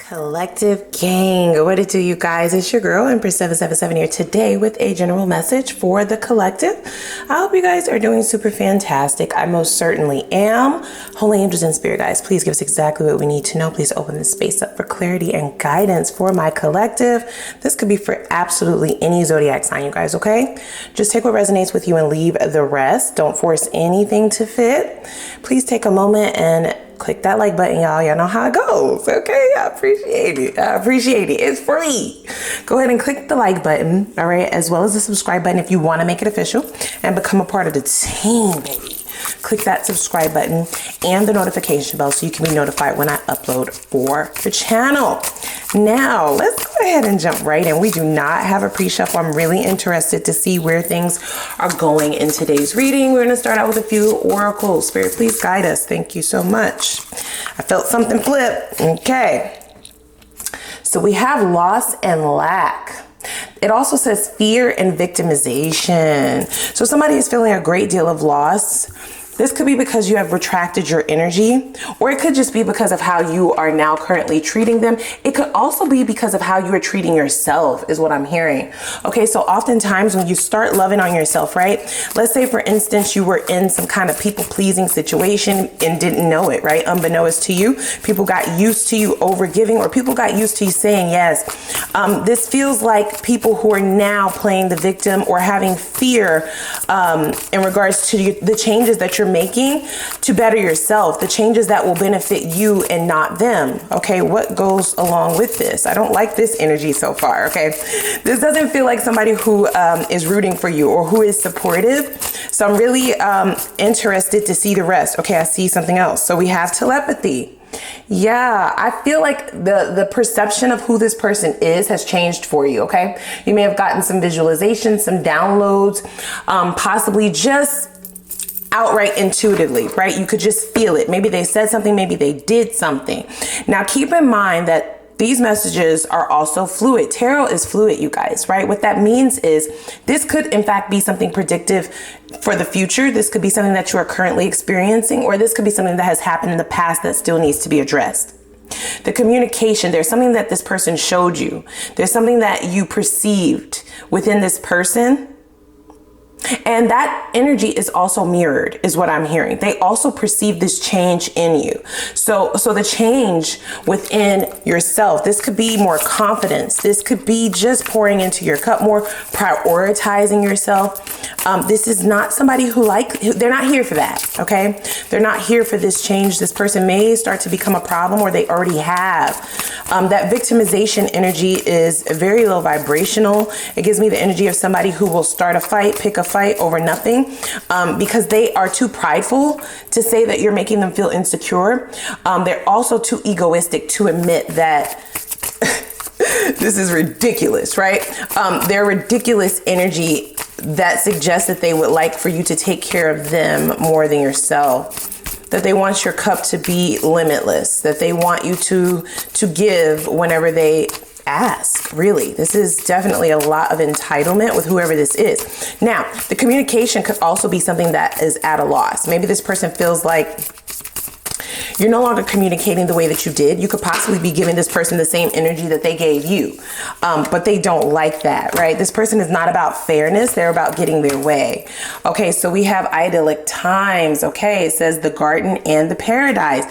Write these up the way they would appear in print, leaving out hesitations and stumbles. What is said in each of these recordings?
Collective gang, what it do, you guys? It's your girl Empress 777 here today with a general message for the collective. I hope you guys are doing super fantastic. I most certainly am. Holy angels and spirit guys, please give us exactly what we need to know. Please open this space up for clarity and guidance for my collective. This could be for absolutely any zodiac sign, you guys, okay? Just take what resonates with you and leave the rest. Don't force anything to fit. Please take a moment and click that like button, y'all. Y'all know how it goes, okay? I appreciate it. It's free. Go ahead and click the like button, all right? As well as the subscribe button if you want to make it official and become a part of the team, baby. Click that subscribe button and the notification bell so you can be notified when I upload for the channel. Now, let's go ahead and jump right in. We do not have a pre-shuffle. I'm really interested to see where things are going in today's reading. We're going to start out with a few oracles. Spirit, please guide us. Thank you so much. I felt something flip. Okay. So we have loss and lack. It also says fear and victimization. So somebody is feeling a great deal of loss. This could be because you have retracted your energy, or it could just be because of how you are now currently treating them. It could also be because of how you are treating yourself is what I'm hearing. Okay, so oftentimes when you start loving on yourself, right? Let's say, for instance, you were in some kind of people-pleasing situation and didn't know it, right? Unbeknownst to you, people got used to you overgiving, or people got used to you saying yes. This feels like people who are now playing the victim or having fear in regards to the changes that you're making to better yourself, the changes that will benefit you and not them. Okay, what goes along with this? I don't like this energy so far. Okay, this doesn't feel like somebody who is rooting for you or who is supportive. So I'm really interested to see the rest. Okay, I see something else. So we have telepathy. Yeah, I feel like the perception of who this person is has changed for you, okay? You may have gotten some visualizations, some downloads, possibly just outright intuitively, right? You could just feel it. Maybe they said something, maybe they did something. Now, keep in mind that these messages are also fluid. Tarot is fluid, you guys, right? What that means is this could, in fact, be something predictive for the future. This could be something that you are currently experiencing, or this could be something that has happened in the past that still needs to be addressed. The communication, there's something that this person showed you. There's something that you perceived within this person. And that energy is also mirrored, is what I'm hearing. They also perceive this change in you. So the change within yourself, this could be more confidence. This could be just pouring into your cup more, prioritizing yourself. This is not somebody they're not here for that, okay? They're not here for this change. This person may start to become a problem, or they already have. That victimization energy is very low vibrational. It gives me the energy of somebody who will start a fight, pick a fight over nothing, because they are too prideful to say that you're making them feel insecure. They're also too egoistic to admit that this is ridiculous, right? They're ridiculous energy that suggests that they would like for you to take care of them more than yourself, that they want your cup to be limitless, that they want you to give whenever they ask. Really, this is definitely a lot of entitlement with whoever this is. Now, the communication could also be something that is at a loss. Maybe this person feels like you're no longer communicating the way that you did. You could possibly be giving this person the same energy that they gave you, but they don't like that, right? This person is not about fairness. They're about getting their way. Okay, so we have idyllic times. Okay, it says the garden and the paradise.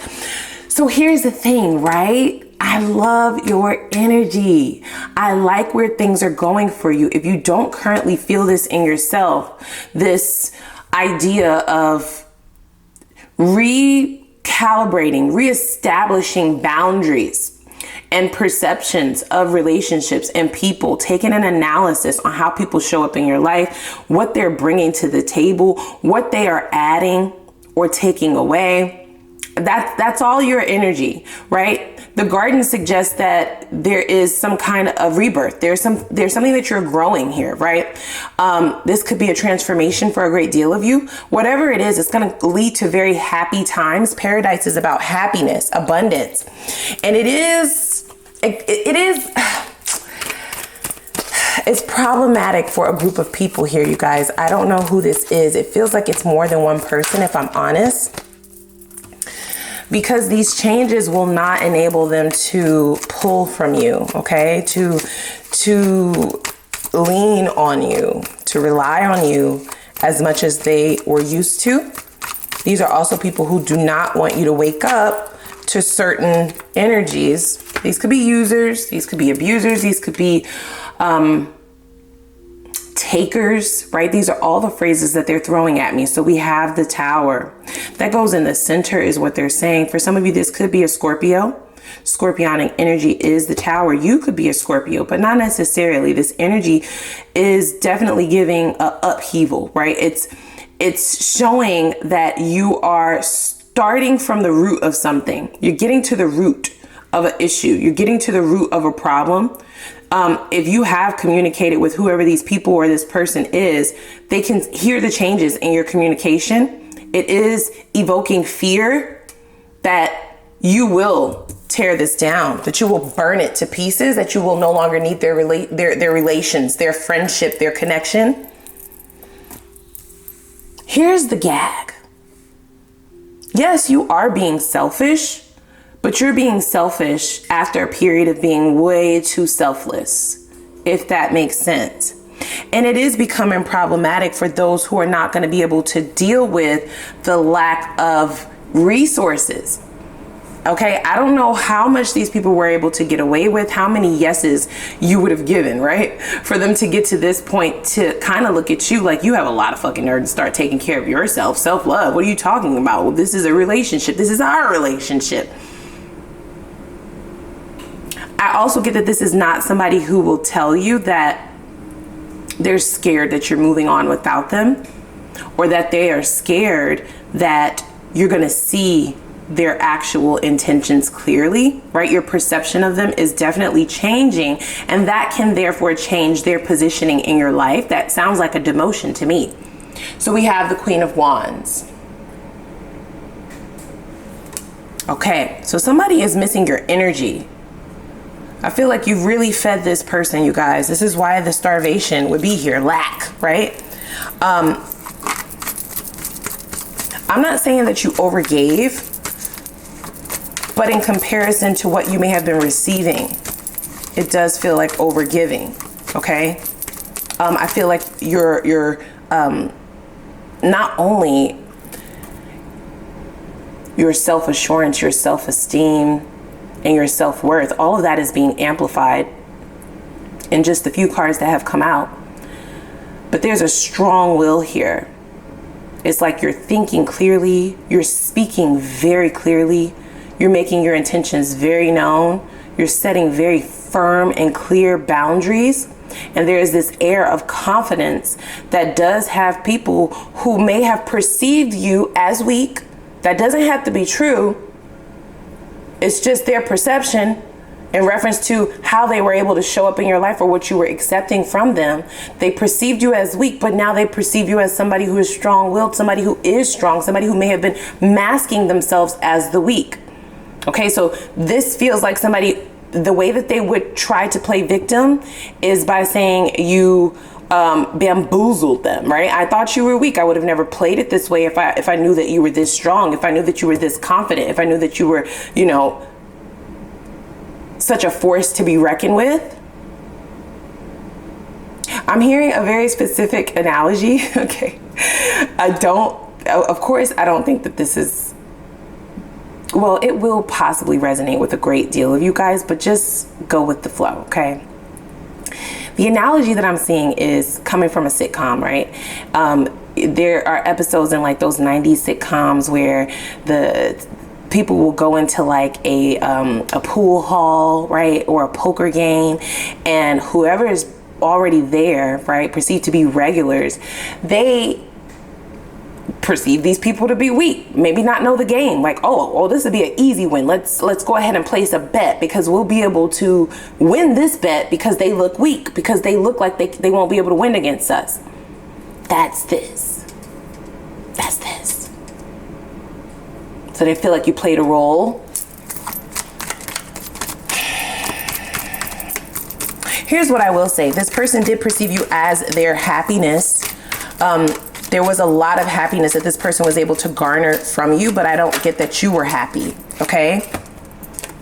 So here's the thing, right? I love your energy. I like where things are going for you. If you don't currently feel this in yourself, this idea of recalibrating, reestablishing boundaries and perceptions of relationships and people, taking an analysis on how people show up in your life, what they're bringing to the table, what they are adding or taking away. That's all your energy, right? The garden suggests that there is some kind of rebirth. There's something that you're growing here, right? This could be a transformation for a great deal of you. Whatever it is, it's going to lead to very happy times. Paradise is about happiness, abundance. And it's problematic for a group of people here, you guys. I don't know who this is. It feels like it's more than one person, if I'm honest. because these changes will not enable them to pull from you, okay? To lean on you, to rely on you as much as they were used to. These are also people who do not want you to wake up to certain energies. These could be users, these could be abusers, these could be takers, right? These are all the phrases that they're throwing at me. So we have the Tower. That goes in the center is what they're saying. For some of you, this could be a Scorpio. Scorpionic energy is the Tower. You could be a Scorpio, but not necessarily. This energy is definitely giving a upheaval, right? It's showing that you are starting from the root of something. You're getting to the root of an issue. You're getting to the root of a problem. If you have communicated with whoever these people or this person is, they can hear the changes in your communication. It is evoking fear that you will tear this down, that you will burn it to pieces, that you will no longer need their relations, their friendship, their connection. Here's the gag. Yes, you are being selfish, but you're being selfish after a period of being way too selfless, if that makes sense. And it is becoming problematic for those who are not going to be able to deal with the lack of resources. Okay, I don't know how much these people were able to get away with, how many yeses you would have given, right? For them to get to this point to kind of look at you like you have a lot of fucking nerve and start taking care of yourself. Self-love, what are you talking about? Well, this is a relationship. This is our relationship. I also get that this is not somebody who will tell you that they're scared that you're moving on without them, or that they are scared that you're going to see their actual intentions clearly, right? Your perception of them is definitely changing, and that can therefore change their positioning in your life. That sounds like a demotion to me. So we have the Queen of Wands. Okay, so somebody is missing your energy. I feel like you've really fed this person, you guys. This is why the starvation would be here, lack, right? I'm not saying that you overgave, but in comparison to what you may have been receiving, it does feel like overgiving, okay? I feel like you're not only your self-assurance, your self-esteem, and your self-worth, all of that is being amplified in just the few cards that have come out. But there's a strong will here. It's like you're thinking clearly, you're speaking very clearly, you're making your intentions very known, you're setting very firm and clear boundaries. And there is this air of confidence that does have people who may have perceived you as weak. That doesn't have to be true. It's just their perception in reference to how they were able to show up in your life or what you were accepting from them. They perceived you as weak, but now they perceive you as somebody who is strong-willed, somebody who is strong, somebody who may have been masking themselves as the weak. Okay, so this feels like somebody, the way that they would try to play victim is by saying you bamboozled them, right? I thought you were weak. I would have never played it this way if I knew that you were this strong, if I knew that you were this confident, if I knew that you were, you know, such a force to be reckoned with. I'm hearing a very specific analogy. Okay. Of course, I don't think that this is, well, it will possibly resonate with a great deal of you guys, but just go with the flow, okay? The analogy that I'm seeing is coming from a sitcom, right? There are episodes in like those 90s sitcoms where the people will go into like a pool hall, right? Or a poker game, and whoever is already there, right, perceived to be regulars, they perceive these people to be weak, maybe not know the game, like, oh, this would be an easy win, let's go ahead and place a bet because we'll be able to win this bet because they look weak, because they look like they won't be able to win against us. That's this. So they feel like you played a role. Here's what I will say. This person did perceive you as their happiness. there was a lot of happiness that this person was able to garner from you, but I don't get that you were happy, okay?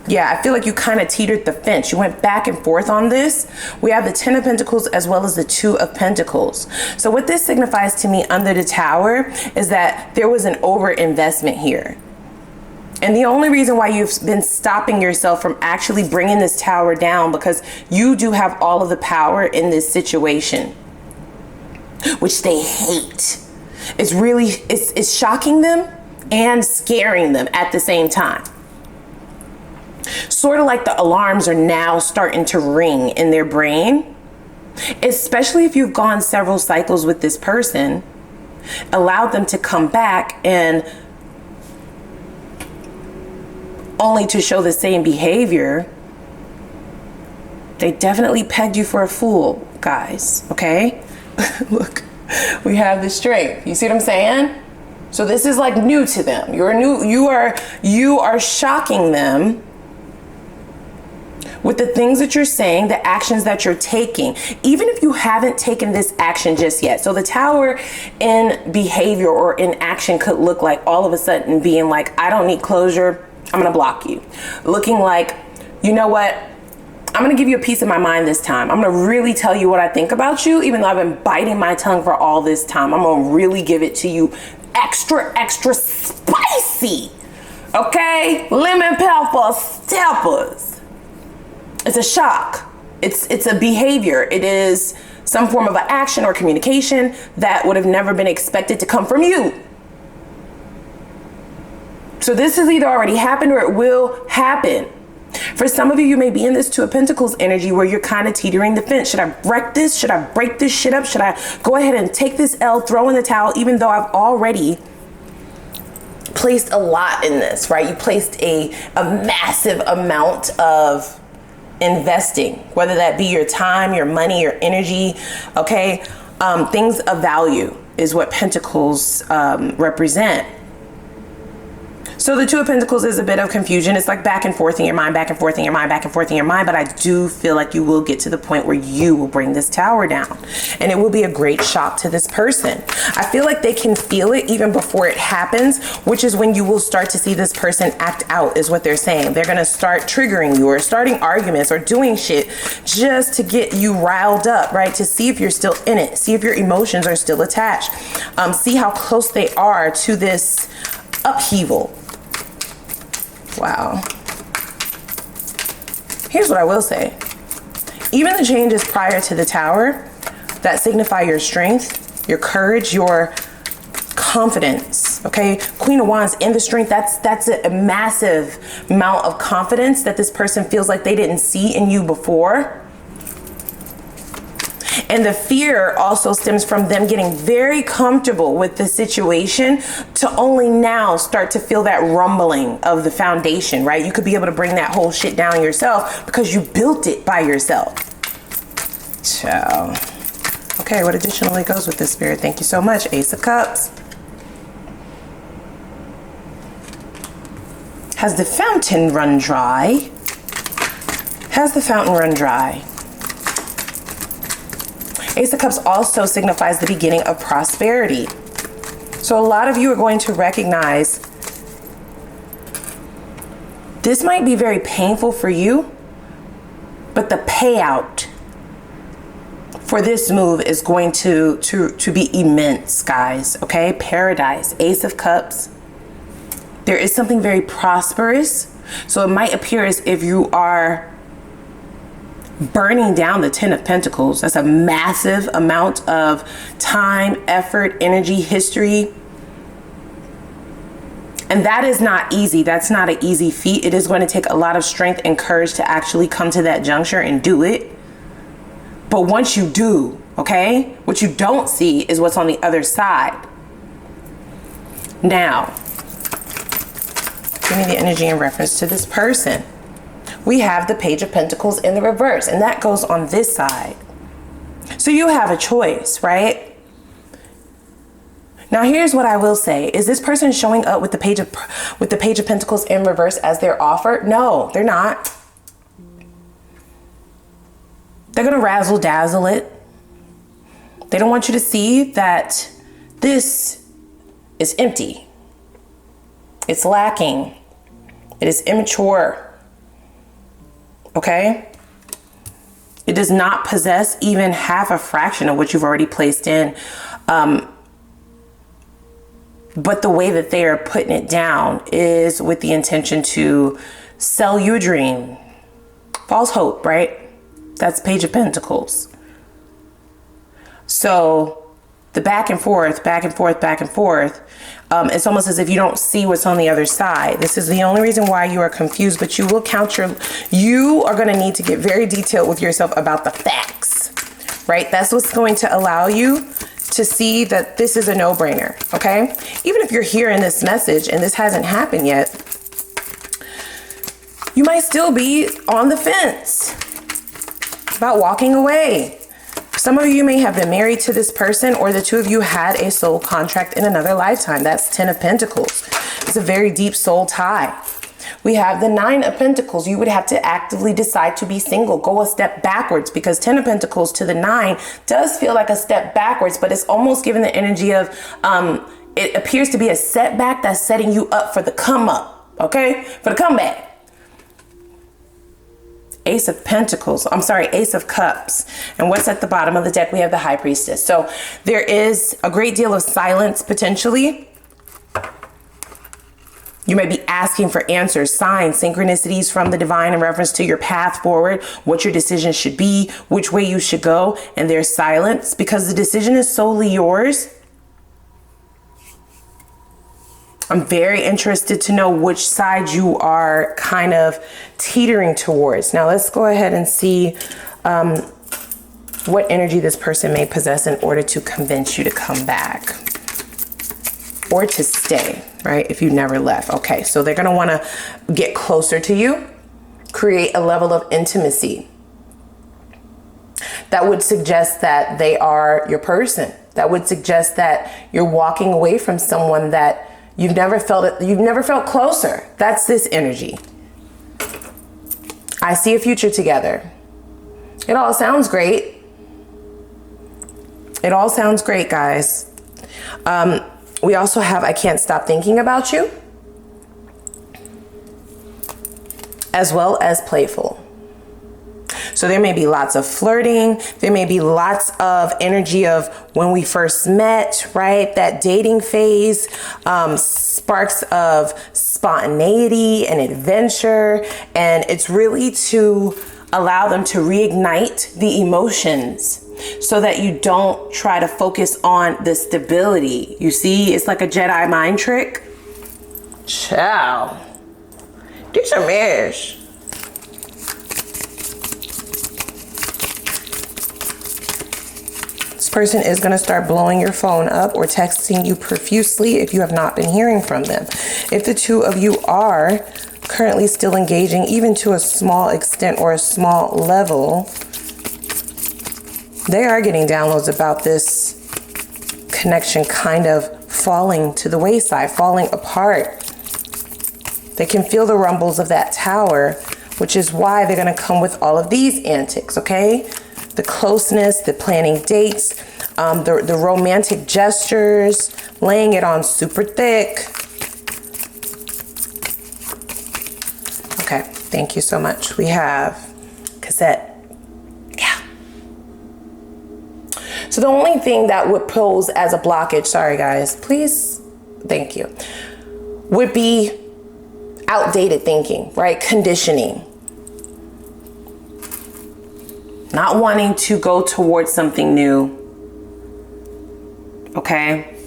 Yeah, I feel like you kind of teetered the fence. You went back and forth on this. We have the 10 of Pentacles as well as the 2 of Pentacles. So what this signifies to me under the Tower is that there was an overinvestment here. And the only reason why you've been stopping yourself from actually bringing this Tower down, because you do have all of the power in this situation, which they hate. It's really, it's shocking them and scaring them at the same time. Sort of like the alarms are now starting to ring in their brain, especially if you've gone several cycles with this person, allowed them to come back and only to show the same behavior. They definitely pegged you for a fool, guys, okay? Look, we have the Strength. You see what I'm saying? So this is like new to them. You are shocking them with the things that you're saying, the actions that you're taking, even if you haven't taken this action just yet. So the Tower in behavior or in action could look like all of a sudden being like, I don't need closure, I'm gonna block you. Looking like, you know what, I'm gonna give you a piece of my mind this time. I'm gonna really tell you what I think about you, even though I've been biting my tongue for all this time. I'm gonna really give it to you extra, extra spicy, okay? Lemon pepper steppers. It's a shock. It's a behavior. It is some form of an action or communication that would have never been expected to come from you. So this has either already happened or it will happen. For some of you, you may be in this 2 of Pentacles energy where you're kind of teetering the fence. Should I wreck this? Should I break this shit up? Should I go ahead and take this L, throw in the towel, even though I've already placed a lot in this, right? You placed a massive amount of investing, whether that be your time, your money, your energy, okay? Things of value is what Pentacles represent. So the 2 of Pentacles is a bit of confusion. It's like back and forth in your mind, back and forth in your mind, back and forth in your mind. But I do feel like you will get to the point where you will bring this Tower down. And it will be a great shock to this person. I feel like they can feel it even before it happens, which is when you will start to see this person act out, is what they're saying. They're going to start triggering you or starting arguments or doing shit just to get you riled up, right? To see if you're still in it. See if your emotions are still attached. See how close they are to this upheaval. Wow. Here's what I will say. Even the changes prior to the Tower that signify your strength, your courage, your confidence, okay? Queen of Wands in the Strength, that's a massive amount of confidence that this person feels like they didn't see in you before. And the fear also stems from them getting very comfortable with the situation to only now start to feel that rumbling of the foundation, right? You could be able to bring that whole shit down yourself because you built it by yourself. Ciao. Okay, what additionally goes with this, Spirit? Thank you so much. Ace of Cups. Has the fountain run dry? Has the fountain run dry? Ace of Cups also signifies the beginning of prosperity. So a lot of you are going to recognize this might be very painful for you, but the payout for this move is going to be immense, guys, okay? Paradise, Ace of Cups. There is something very prosperous. So it might appear as if you are burning down the 10 of Pentacles. That's a massive amount of time, effort, energy, history. And that is not easy. That's not an easy feat. It is going to take a lot of strength and courage to actually come to that juncture and do it. But once you do, okay, what you don't see is what's on the other side. Now, give me the energy in reference to this person. We have the Page of Pentacles in the reverse, and that goes on this side. So you have a choice, right? Now, here's what I will say. Is this person showing up with the Page of Pentacles in reverse as their offer? No, they're not. They're going to razzle dazzle it. They don't want you to see that this is empty. It's lacking. It is immature. Okay? It does not possess even half a fraction of what you've already placed in. But the way that they are putting it down is with the intention to sell you a dream. False hope, right? That's Page of Pentacles. So the back and forth, back and forth, back and forth, it's almost as if you don't see what's on the other side. This is the only reason why you are confused, but you will you are going to need to get very detailed with yourself about the facts, right? That's what's going to allow you to see that this is a no-brainer, okay? Even if you're hearing this message and this hasn't happened yet, you might still be on the fence about walking away. Some of you may have been married to this person, or the two of you had a soul contract in another lifetime. That's 10 of Pentacles. It's a very deep soul tie. We have the 9 of Pentacles. You would have to actively decide to be single, go a step backwards, because 10 of Pentacles to the 9 does feel like a step backwards, but it's almost given the energy of, it appears to be a setback that's setting you up for the come up, okay? For the comeback. Ace of Pentacles, Ace of Cups. And what's at the bottom of the deck? We have the High Priestess. So there is a great deal of silence potentially. You may be asking for answers, signs, synchronicities from the divine in reference to your path forward, what your decision should be, which way you should go. And there's silence because the decision is solely yours. I'm very interested to know which side you are kind of teetering towards. Now let's go ahead and see what energy this person may possess in order to convince you to come back or to stay, right? If you never left. Okay, so they're going to want to get closer to you, create a level of intimacy that would suggest that they are your person. That would suggest that you're walking away from someone that you've never felt closer. That's this energy. I see a future together. It all sounds great. It all sounds great, guys. We also have I can't stop thinking about you, as well as playful. So there may be lots of flirting. There may be lots of energy of when we first met, right? That dating phase, sparks of spontaneity and adventure. And it's really to allow them to reignite the emotions so that you don't try to focus on the stability. You see, it's like a Jedi mind trick. Ciao. Do some ish. Person is going to start blowing your phone up or texting you profusely if you have not been hearing from them. If the two of you are currently still engaging, even to a small extent or a small level, they are getting downloads about this connection kind of falling to the wayside, falling apart. They can feel the rumbles of that tower, which is why they're going to come with all of these antics, okay? The closeness, the planning dates, the romantic gestures, laying it on super thick. Okay, thank you so much. We have cassette. Yeah. So the only thing that would pose as a blockage, sorry guys, please, thank you, would be outdated thinking, right? Conditioning. Not wanting to go towards something new. Okay?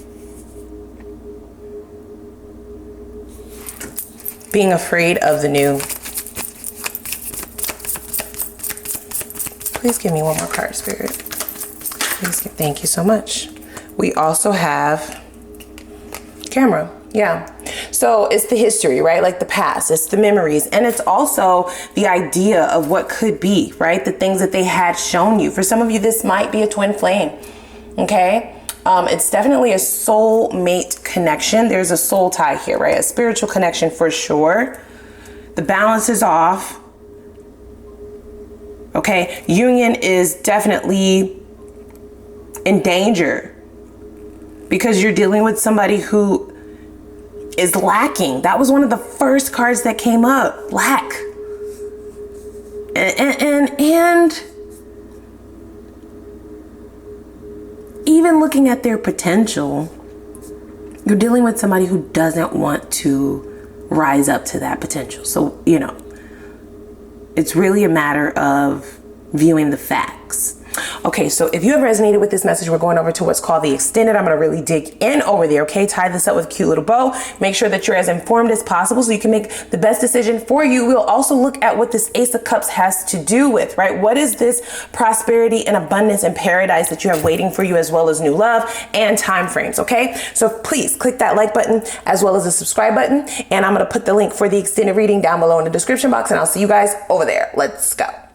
Being afraid of the new. Please give me one more card, Spirit. Please, thank you so much. We also have camera. Yeah. So it's the history, right? Like the past, it's the memories. And it's also the idea of what could be, right? The things that they had shown you. For some of you, this might be a twin flame. Okay. It's definitely a soulmate connection. There's a soul tie here, right? A spiritual connection for sure. The balance is off. Okay. Union is definitely in danger. because you're dealing with somebody who is lacking. That was one of the first cards that came up, lack. And even looking at their potential, you're dealing with somebody who doesn't want to rise up to that potential. So, you know, it's really a matter of viewing the facts. Okay, so if you have resonated with this message, we're going over to what's called the extended. I'm going to really dig in over there, okay? Tie this up with a cute little bow. Make sure that you're as informed as possible so you can make the best decision for you. We'll also look at what this Ace of Cups has to do with, right? What is this prosperity and abundance and paradise that you have waiting for you, as well as new love and time frames, okay? So please click that like button as well as the subscribe button. And I'm going to put the link for the extended reading down below in the description box, and I'll see you guys over there. Let's go.